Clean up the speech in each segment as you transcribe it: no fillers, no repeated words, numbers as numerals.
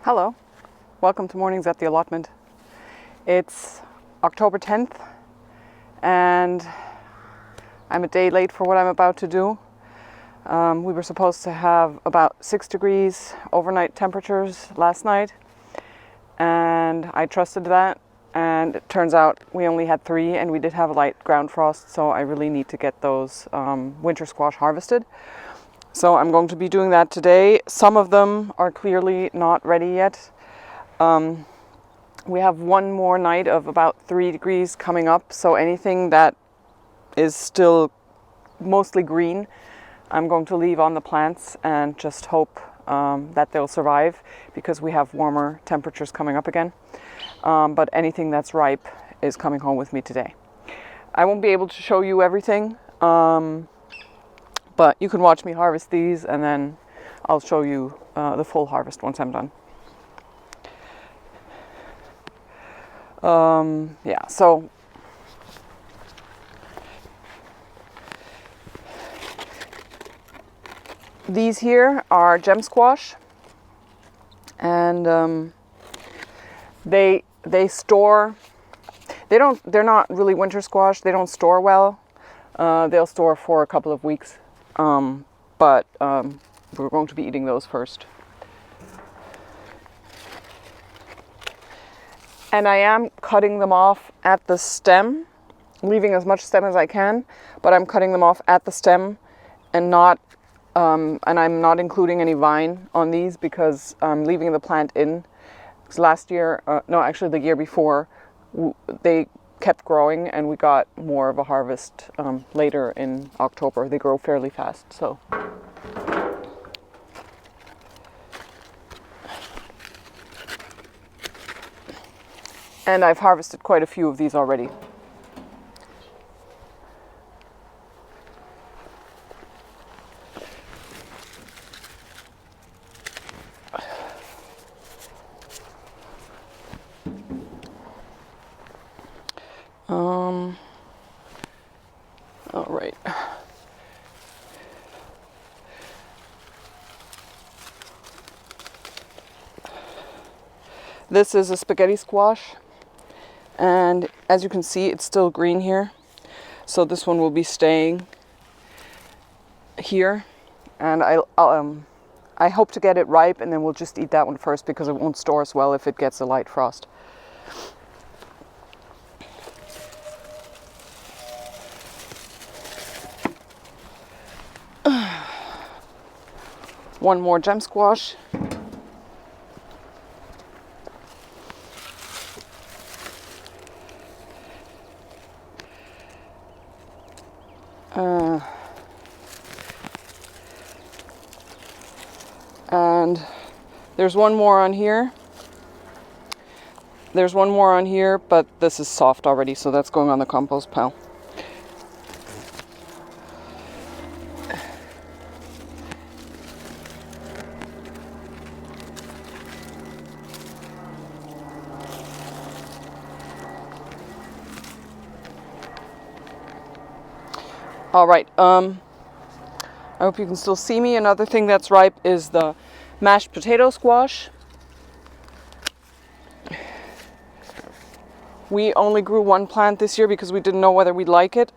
Hello, welcome to Mornings at the Allotment. It's October 10th and I'm a day late for what I'm about to do. We were supposed to have about 6 degrees overnight temperatures last night and I trusted that, and it turns out we only had 3 and we did have a light ground frost, so I really need to get those winter squash harvested. So I'm going to be doing that today. Some of them are clearly not ready yet. We have one more night of about 3 degrees coming up, so anything that is still mostly green, I'm going to leave on the plants and just hope that they'll survive, because we have warmer temperatures coming up again. But anything that's ripe is coming home with me today. I won't be able to show you everything. But you can watch me harvest these and then I'll show you the full harvest once I'm done. Yeah, so these here are gem squash, and they're not really winter squash. They don't store well. They'll store for a couple of weeks. But we're going to be eating those first. And I am cutting them off at the stem, leaving as much stem as I can, but I'm cutting them off at the stem and I'm not including any vine on these because I'm leaving the plant in. Because last year, actually the year before, they kept growing and we got more of a harvest later in October. They grow fairly fast, so. And I've harvested quite a few of these already. All right. This is a spaghetti squash, and as you can see, it's still green here. So this one will be staying here, and I hope to get it ripe, and then we'll just eat that one first because it won't store as well if it gets a light frost. One more gem squash. And there's one more on here. There's one more on here, but this is soft already, so that's going on the compost pile. All right, I hope you can still see me. Another thing that's ripe is the mashed potato squash. We only grew one plant this year because we didn't know whether we'd like it.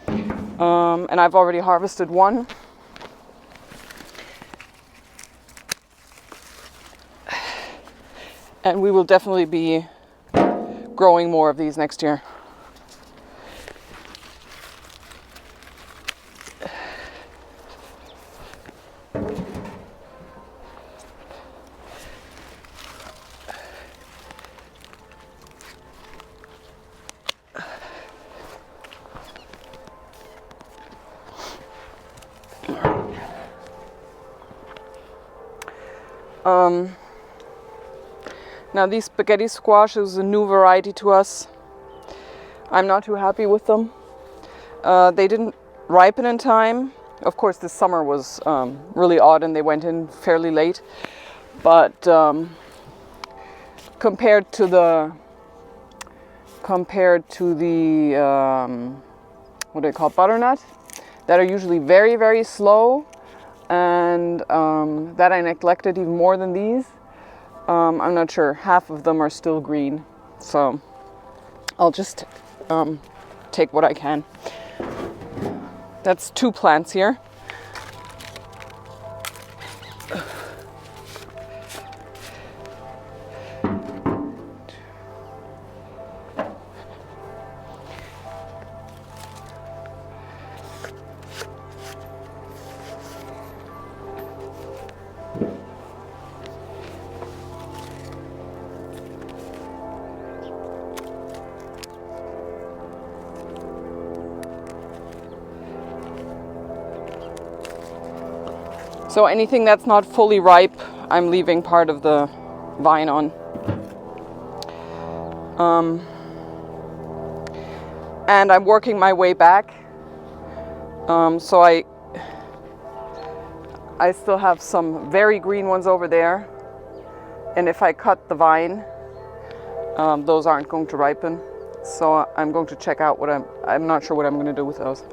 And I've already harvested one. And we will definitely be growing more of these next year. Now these spaghetti squash is a new variety to us. I'm not too happy with them. They didn't ripen in time. Of course, this summer was really odd and they went in fairly late. But compared to the what do they call, butternut, that are usually very, very slow, and that I neglected even more than these. I'm not sure. Half of them are still green, so I'll just take what I can. That's 2 plants here. So anything that's not fully ripe, I'm leaving part of the vine on. And I'm working my way back. So I still have some very green ones over there. And if I cut the vine, those aren't going to ripen. So I'm going to check out I'm not sure what I'm going to do with those.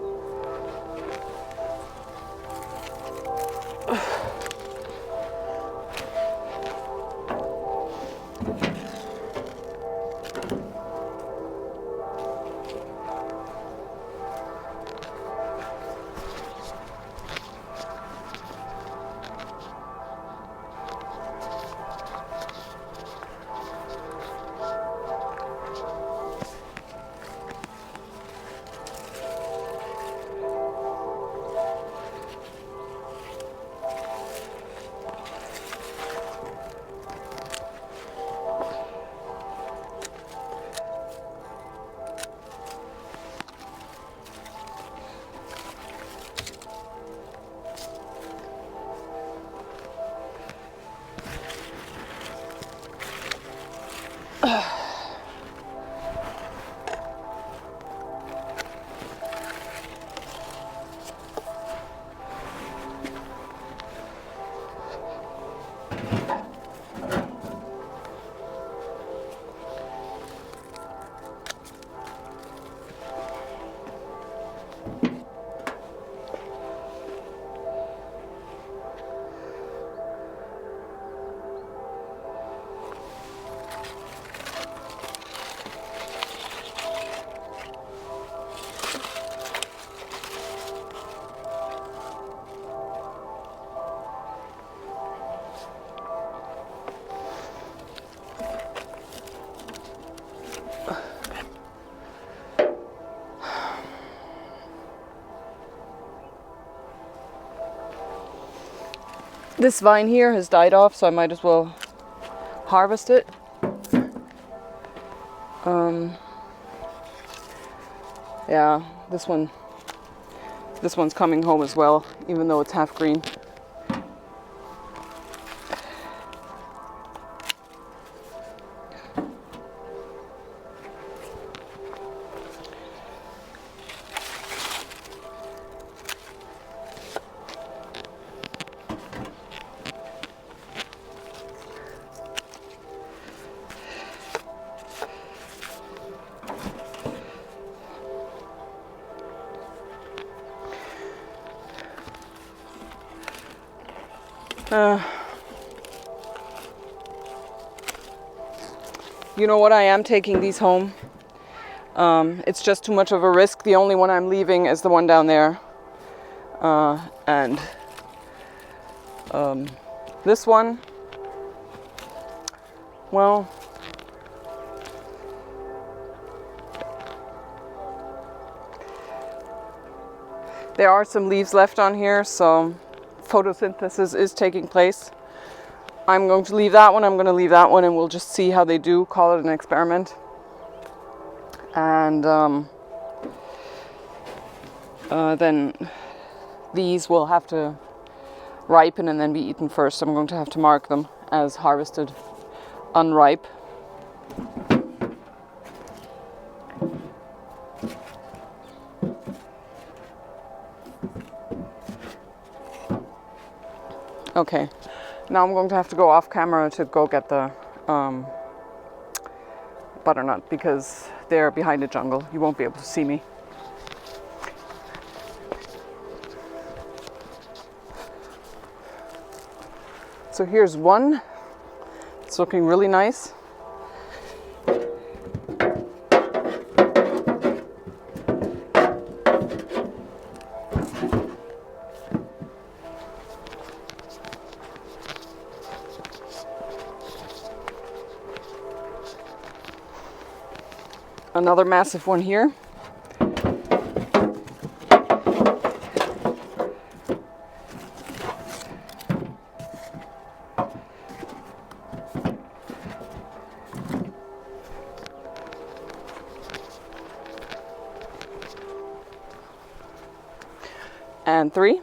This vine here has died off, so I might as well harvest it. Yeah, this one's coming home as well, even though it's half green. You know what? I am taking these home. It's just too much of a risk. The only one I'm leaving is the one down there. And this one, well, there are some leaves left on here, so photosynthesis is taking place. I'm going to leave that one, I'm going to leave that one, and we'll just see how they do, call it an experiment. And then these will have to ripen and then be eaten first. I'm going to have to mark them as harvested unripe. Okay, now I'm going to have to go off camera to go get the butternut because they're behind a jungle. You won't be able to see me. So here's one It's looking really nice. Another massive one here. And 3.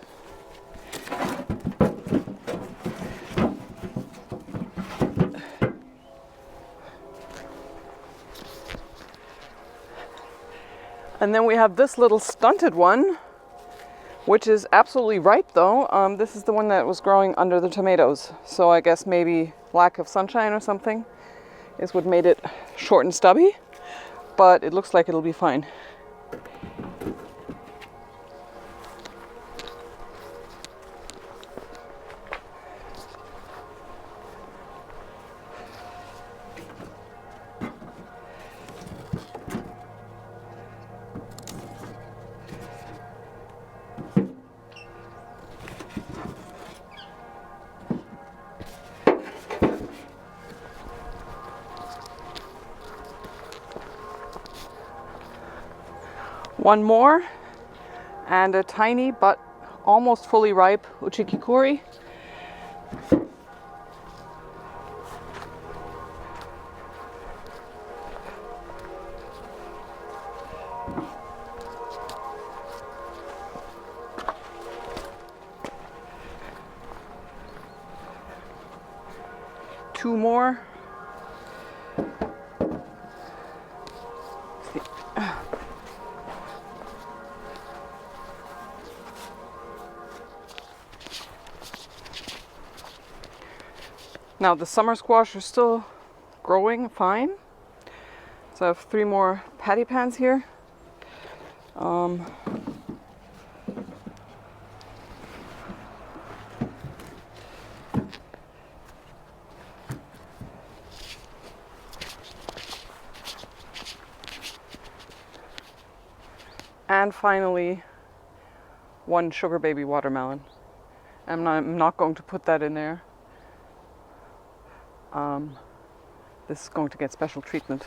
And then we have this little stunted one, which is absolutely ripe though. This is the one that was growing under the tomatoes. So I guess maybe lack of sunshine or something is what made it short and stubby, but it looks like it'll be fine. One more, and a tiny but almost fully ripe uchikikuri. Two more. Now the summer squash are still growing fine. So I have 3 more patty pans here. And finally, 1 sugar baby watermelon. I'm not going to put that in there. This is going to get special treatment.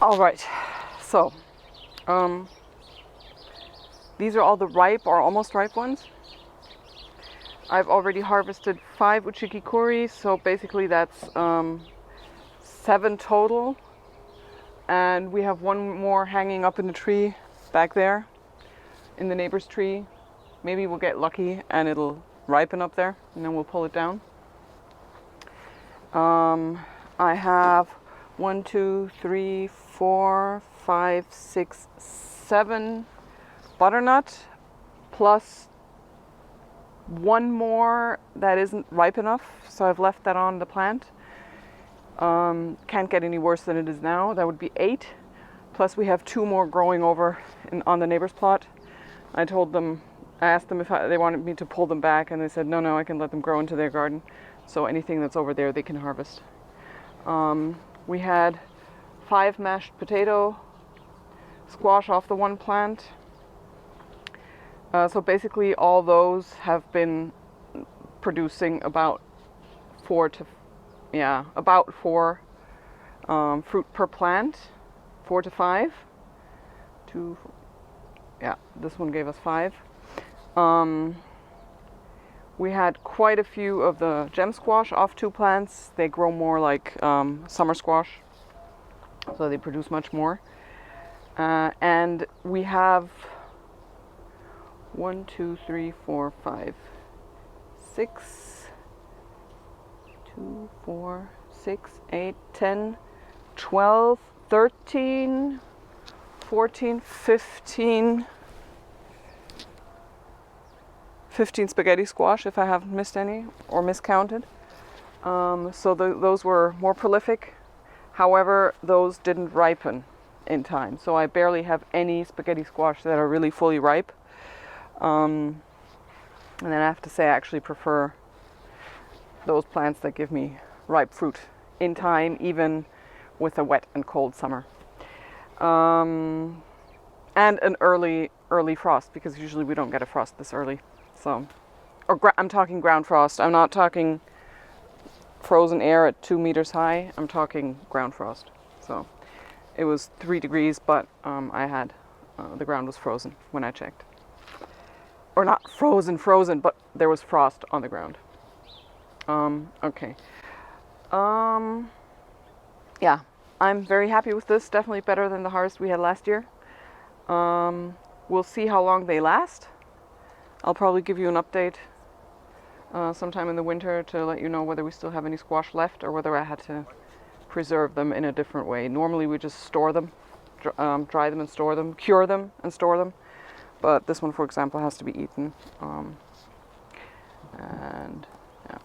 All right, so these are all the ripe or almost ripe ones. I've already harvested 5 uchikikuri, so basically that's 7 total. And we have 1 more hanging up in the tree back there, in the neighbor's tree. Maybe we'll get lucky and it'll ripen up there, and then we'll pull it down. I have 1, 2, 3, 4, 5, 6, 7 butternut, plus 1 more that isn't ripe enough, so I've left that on the plant. Can't get any worse than it is now. That would be 8. Plus we have 2 more growing over on the neighbor's plot. I asked them if they wanted me to pull them back, and they said no, I can let them grow into their garden. So anything that's over there they can harvest. We had 5 mashed potato squash off the 1 plant. So basically all those have been producing about 4 fruit per plant, 4 to 5. This one gave us 5. We had quite a few of the gem squash off 2 plants. They grow more like summer squash, so they produce much more. And we have 1, 2, 3, 4, 5, 6, 2, 4, 6, 8, 10, 12, 13, 14, 15 spaghetti squash, if I haven't missed any or miscounted. So those were more prolific. However, those didn't ripen in time. So I barely have any spaghetti squash that are really fully ripe. And then I have to say I actually prefer those plants that give me ripe fruit in time, even with a wet and cold summer. And an early frost, because usually we don't get a frost this early. So, I'm talking ground frost. I'm not talking frozen air at 2 meters high. I'm talking ground frost. So it was 3 degrees, but I had the ground was frozen when I checked. Or not frozen, but there was frost on the ground. Okay. Yeah, I'm very happy with this. Definitely better than the harvest we had last year. We'll see how long they last. I'll probably give you an update sometime in the winter to let you know whether we still have any squash left or whether I had to preserve them in a different way. Normally we just store them, dry them and store them, cure them and store them. But this one, for example, has to be eaten. And yeah.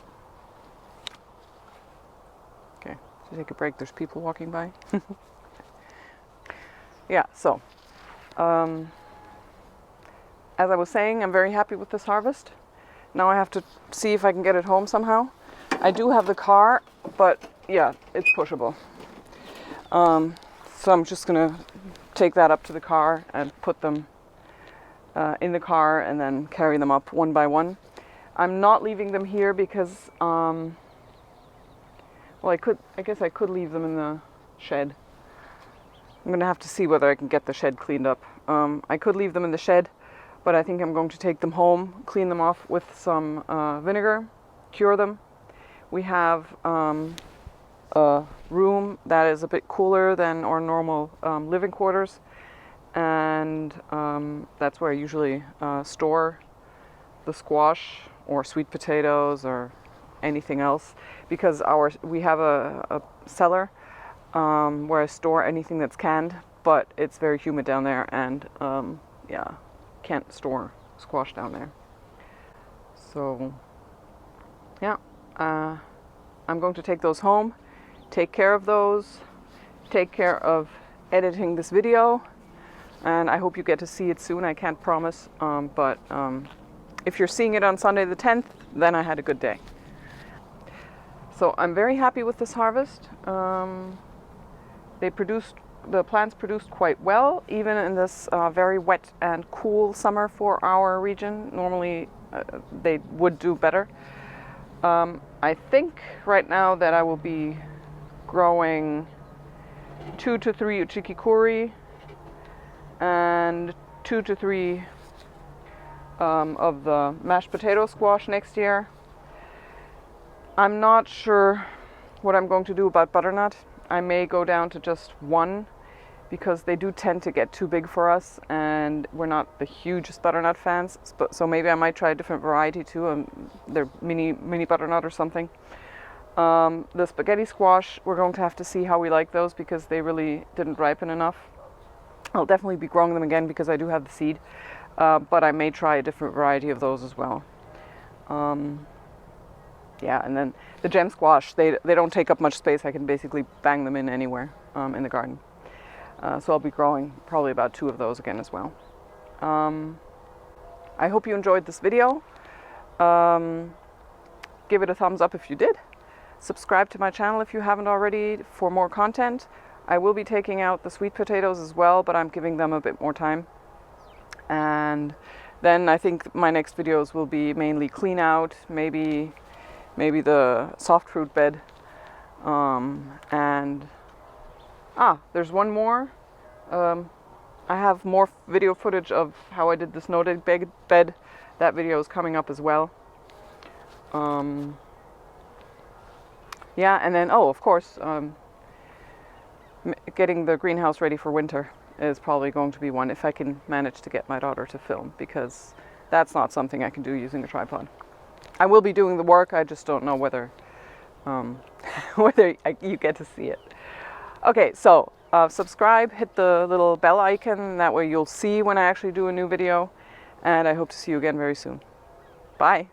Okay, so take a break. There's people walking by. Yeah, so as I was saying, I'm very happy with this harvest. Now I have to see if I can get it home somehow. I do have the car, but yeah, it's pushable. So I'm just gonna take that up to the car and put them in the car and then carry them up one by one. I'm not leaving them here because, well, I guess I could leave them in the shed. I'm gonna have to see whether I can get the shed cleaned up. I could leave them in the shed, but I think I'm going to take them home, clean them off with some vinegar, cure them. We have a room that is a bit cooler than our normal living quarters, and that's where I usually store the squash or sweet potatoes or anything else, because we have a cellar where I store anything that's canned, but it's very humid down there, and yeah, can't store squash down there. So yeah, I'm going to take those home, take care of those, take care of editing this video, and I hope you get to see it soon. I can't promise, but if you're seeing it on Sunday the 10th, then I had a good day. So I'm very happy with this harvest. The plants produced quite well, even in this very wet and cool summer for our region. Normally they would do better. I think right now that I will be growing 2 to 3 uchikikuri and 2 to 3 of the mashed potato squash next year. I'm not sure what I'm going to do about butternut. I may go down to just 1 because they do tend to get too big for us, and we're not the hugest butternut fans. So maybe I might try a different variety too. They're mini butternut or something. The spaghetti squash, we're going to have to see how we like those because they really didn't ripen enough. I'll definitely be growing them again because I do have the seed, but I may try a different variety of those as well. Yeah, and then the gem squash, they don't take up much space. I can basically bang them in anywhere in the garden. So I'll be growing probably about 2 of those again as well. I hope you enjoyed this video. Give it a thumbs up if you did. Subscribe to my channel if you haven't already for more content. I will be taking out the sweet potatoes as well, but I'm giving them a bit more time. And then I think my next videos will be mainly clean out, maybe the soft fruit bed, and there's one more. I have more video footage of how I did the snow bed. That video is coming up as well. Yeah, and then of course, getting the greenhouse ready for winter is probably going to be one, if I can manage to get my daughter to film, because that's not something I can do using a tripod. I will be doing the work, I just don't know whether you get to see it. Okay, so subscribe, hit the little bell icon, that way you'll see when I actually do a new video, and I hope to see you again very soon. Bye!